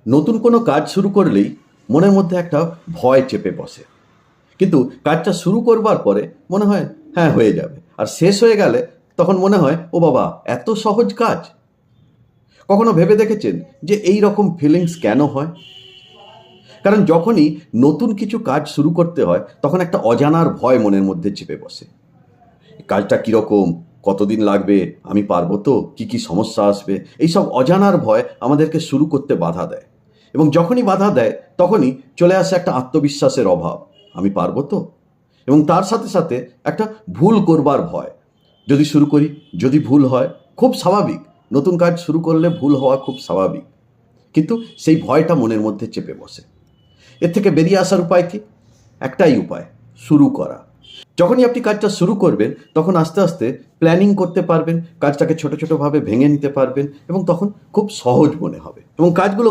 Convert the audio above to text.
নতুন কোনো কাজ শুরু করলেই মনের মধ্যে একটা ভয় চেপে বসে, কিন্তু কাজটা শুরু করবার পরে মনে হয় হ্যাঁ হয়ে যাবে, আর শেষ হয়ে গেলে তখন মনে হয় ও বাবা এত সহজ কাজ। কখনো ভেবে দেখেছেন যে এই রকম ফিলিংস কেন হয়? কারণ যখনই নতুন কিছু কাজ শুরু করতে হয় তখন একটা অজানার ভয় মনের মধ্যে চেপে বসে। কাজটা কীরকম, কতদিন লাগবে, আমি পারবো তো, কি কি সমস্যা আসবে, এইসব অজানার ভয় আমাদেরকে শুরু করতে বাধা দেয়। এবং যখনই বাধা দেয় তখনই চলে আসে একটা আত্মবিশ্বাসের অভাব, আমি পারবো তো। এবং তার সাথে সাথে একটা ভুল করবার ভয়, যদি শুরু করি যদি ভুল হয়, খুব স্বাভাবিক, নতুন কাজ শুরু করলে ভুল হওয়া খুব স্বাভাবিক, কিন্তু সেই ভয়টা মনের মধ্যে চেপে বসে। এর থেকে বেরিয়ে আসার উপায় কি? একটাই উপায়, শুরু করা। যখনই আপনি কাজটা শুরু করবেন তখন আস্তে আস্তে প্ল্যানিং করতে পারবেন, কাজটাকে ছোট ছোটোভাবে ভেঙে নিতে পারবেন এবং তখন খুব সহজ মনে হবে এবং কাজগুলো